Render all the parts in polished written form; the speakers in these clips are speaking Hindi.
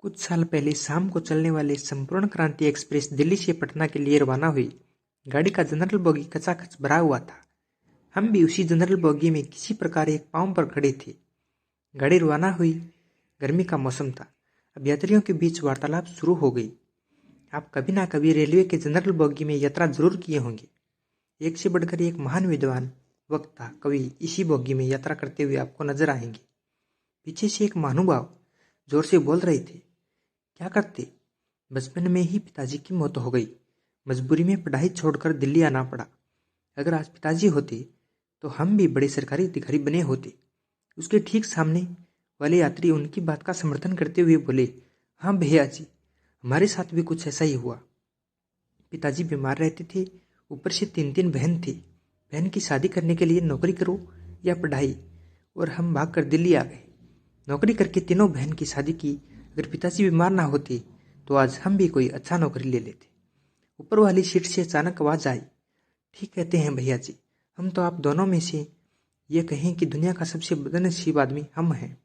कुछ साल पहले शाम को चलने वाले संपूर्ण क्रांति एक्सप्रेस दिल्ली से पटना के लिए रवाना हुई। गाड़ी का जनरल बोगी खचाखच भरा हुआ था। हम भी उसी जनरल बोगी में किसी प्रकार एक पांव पर खड़े थे। गाड़ी रवाना हुई। गर्मी का मौसम था। अब यात्रियों के बीच वार्तालाप शुरू हो गई। आप कभी ना कभी रेलवे के जनरल बोगी में यात्रा जरूर किए होंगे। एक से बढ़कर एक महान विद्वान, वक्ता, कवि इसी बोगी में यात्रा करते हुए आपको नजर आएंगे। पीछे से एक महानुभाव जोर से बोल रहे थे, क्या करते? बचपन में ही पिताजी की मौत हो गई। मजबूरी में पढ़ाई छोड़कर दिल्ली आना पड़ा। अगर आज पिताजी होते तो हम भी बड़े सरकारी अधिकारी बने होते। उसके ठीक सामने वाले यात्री उनकी बात का समर्थन करते हुए बोले, हाँ भैया जी, हमारे साथ भी कुछ ऐसा ही हुआ। पिताजी बीमार रहते थे, ऊपर से 3 बहन थी। बहन की शादी करने के लिए नौकरी करो या पढ़ाई, और हम भाग कर दिल्ली आ गए। नौकरी करके तीनों बहन की शादी की। अगर पिताजी बीमार ना होते तो आज हम भी कोई अच्छा नौकरी ले लेते। ऊपर वाली सीट से अचानक आवाज आई, ठीक कहते हैं भैया जी, हम तो आप दोनों में से ये कहें कि दुनिया का सबसे बदनसीब आदमी हम हैं।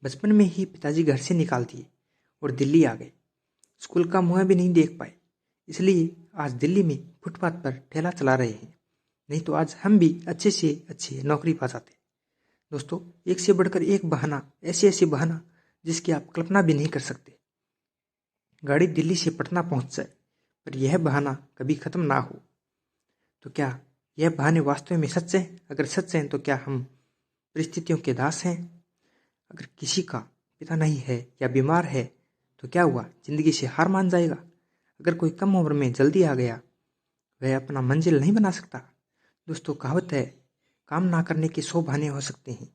बचपन में ही पिताजी घर से निकाल दिए और दिल्ली आ गए। स्कूल का मुंह भी नहीं देख पाए, इसलिए आज दिल्ली में फुटपाथ पर ठेला चला रहे हैं। नहीं तो आज हम भी अच्छे से अच्छे नौकरी पा जाते। दोस्तों, एक से बढ़कर एक बहाना, ऐसे बहाना जिसकी आप कल्पना भी नहीं कर सकते। गाड़ी दिल्ली से पटना पहुंच जाए, पर यह बहाना कभी खत्म ना हो। तो क्या यह बहाने वास्तव में सच है? अगर सच है तो क्या हम परिस्थितियों के दास हैं? अगर किसी का पिता नहीं है या बीमार है तो क्या हुआ, जिंदगी से हार मान जाएगा? अगर कोई कम उम्र में जल्दी आ गया, वह अपना मंजिल नहीं बना सकता। दोस्तों, कहावत है, काम ना करने के 100 बहाने हो सकते हैं,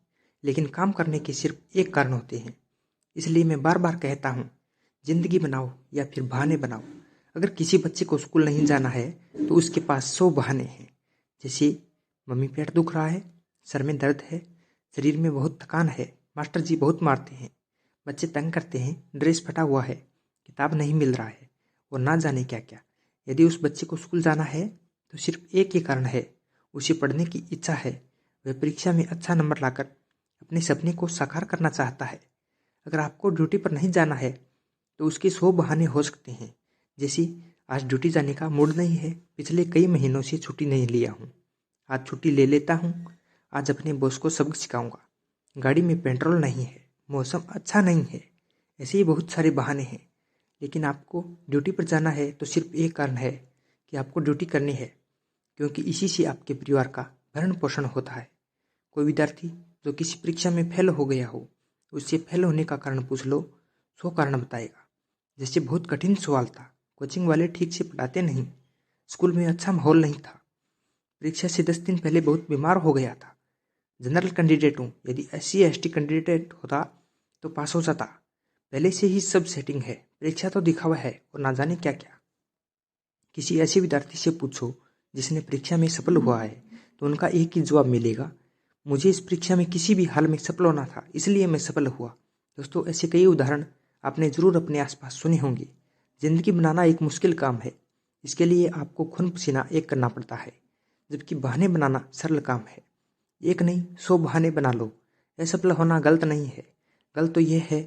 लेकिन काम करने के सिर्फ एक कारण होते हैं। इसलिए मैं बार बार कहता हूँ, जिंदगी बनाओ या फिर बहाने बनाओ। अगर किसी बच्चे को स्कूल नहीं जाना है तो उसके पास 100 बहाने हैं। जैसे मम्मी पेट दुख रहा है, सर में दर्द है, शरीर में बहुत थकान है, मास्टर जी बहुत मारते हैं, बच्चे तंग करते हैं, ड्रेस फटा हुआ है, किताब नहीं मिल रहा है, और ना जाने क्या क्या। यदि उस बच्चे को स्कूल जाना है तो सिर्फ एक ही कारण है, उसे पढ़ने की इच्छा है। वह परीक्षा में अच्छा नंबर लाकर अपने सपने को साकार करना चाहता है। अगर आपको ड्यूटी पर नहीं जाना है तो उसके 100 बहाने हो सकते हैं। जैसे आज ड्यूटी जाने का मूड नहीं है, पिछले कई महीनों से छुट्टी नहीं लिया हूँ, आज छुट्टी ले लेता हूँ, आज अपने बॉस को सबक सिखाऊंगा, गाड़ी में पेट्रोल नहीं है, मौसम अच्छा नहीं है। ऐसे ही बहुत सारे बहाने हैं। लेकिन आपको ड्यूटी पर जाना है तो सिर्फ एक कारण है कि आपको ड्यूटी करनी है, क्योंकि इसी से आपके परिवार का भरण पोषण होता है। कोई विद्यार्थी जो किसी परीक्षा में फेल हो गया हो, उससे फेल होने का कारण पूछ लो, 100 कारण बताएगा। जैसे बहुत कठिन सवाल था, कोचिंग वाले ठीक से पढ़ाते नहीं, स्कूल में अच्छा माहौल नहीं था, परीक्षा से 10 दिन पहले बहुत बीमार हो गया था, जनरल कैंडिडेट हूँ, यदि SC ST कैंडिडेट होता तो पास हो जाता, पहले से ही सब सेटिंग है, परीक्षा तो दिखावा है और ना जाने क्या क्या। किसी ऐसे विद्यार्थी से पूछो जिसने परीक्षा में सफल हुआ है, तो उनका एक ही जवाब मिलेगा, मुझे इस परीक्षा में किसी भी हाल में सफल होना था, इसलिए मैं सफल हुआ। दोस्तों, ऐसे कई उदाहरण आपने जरूर अपने आसपास सुने होंगे। जिंदगी बनाना एक मुश्किल काम है। इसके लिए आपको खून पसीना एक करना पड़ता है, जबकि बहाने बनाना सरल काम है। एक नहीं, 100 बहाने बना लो। असफल होना गलत नहीं है। गलत तो यह है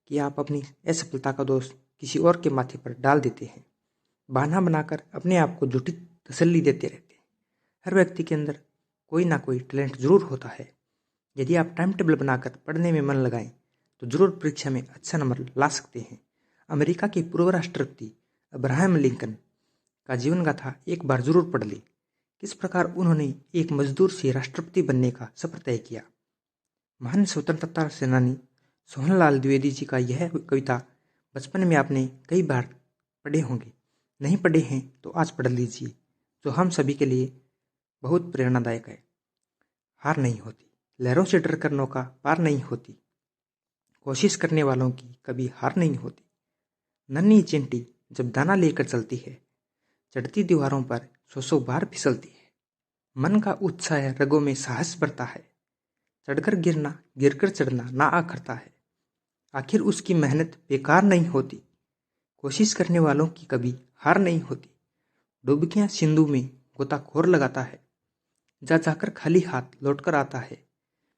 कि आप अपनी असफलता का दोष किसी और के माथे पर डाल देते हैं। बहाना बनाकर अपने आप को झूठी तसल्ली देते रहते हैं। हर व्यक्ति के अंदर कोई ना कोई टैलेंट जरूर होता है। यदि आप टाइम टेबल बनाकर पढ़ने में मन लगाएं तो जरूर परीक्षा में अच्छा नंबर ला सकते हैं। अमेरिका के पूर्व राष्ट्रपति अब्राहम लिंकन का जीवन गाथा एक बार जरूर पढ़ लें। किस प्रकार उन्होंने एक मजदूर से राष्ट्रपति बनने का सफर तय किया। महान स्वतंत्रता सेनानी सोहनलाल द्विवेदी जी का यह कविता बचपन में आपने कई बार पढ़े होंगे। नहीं पढ़े हैं तो आज पढ़ लीजिए, जो हम सभी के लिए बहुत प्रेरणादायक है। हार नहीं होती, लहरों से डरकर नौका पार नहीं होती, कोशिश करने वालों की कभी हार नहीं होती। नन्ही चिंटी जब दाना लेकर चलती है, चढ़ती दीवारों पर 100 बार फिसलती है। मन का उत्साह रगों में साहस भरता है, चढ़कर गिरना गिरकर चढ़ना ना आखरता है। आखिर उसकी मेहनत बेकार नहीं होती, कोशिश करने वालों की कभी हार नहीं होती। डुबकियां सिंधु में गोताखोर लगाता है, जा जाकर खाली हाथ लौटकर आता है।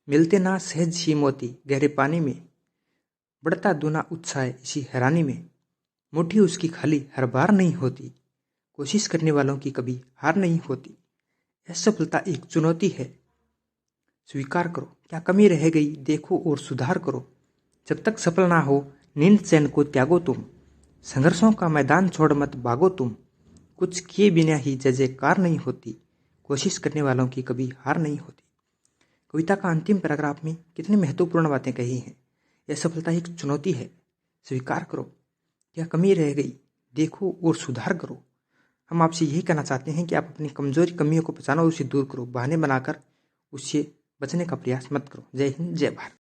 मिलते ना सहज ही मोती गहरे पानी में, बढ़ता दूना उत्साह इसी हैरानी में। मुट्ठी उसकी खाली हर बार नहीं होती, कोशिश करने वालों की कभी हार नहीं होती। असफलता एक चुनौती है, स्वीकार करो। क्या कमी रह गई देखो और सुधार करो। जब तक सफल ना हो नींद चैन को त्यागो तुम। संघर्षों का मैदान छोड़ मत भागो तुम। कुछ किए बिना ही जय जयकार नहीं होती, कोशिश करने वालों की कभी हार नहीं होती। कविता का अंतिम पैराग्राफ में कितनी महत्वपूर्ण बातें कही हैं। यह सफलता एक चुनौती है, स्वीकार करो। क्या कमी रह गई देखो और सुधार करो। हम आपसे यही कहना चाहते हैं कि आप अपनी कमजोरी कमियों को पहचानो और उसे दूर करो। बहाने बनाकर उससे बचने का प्रयास मत करो। जय हिंद, जय भारत।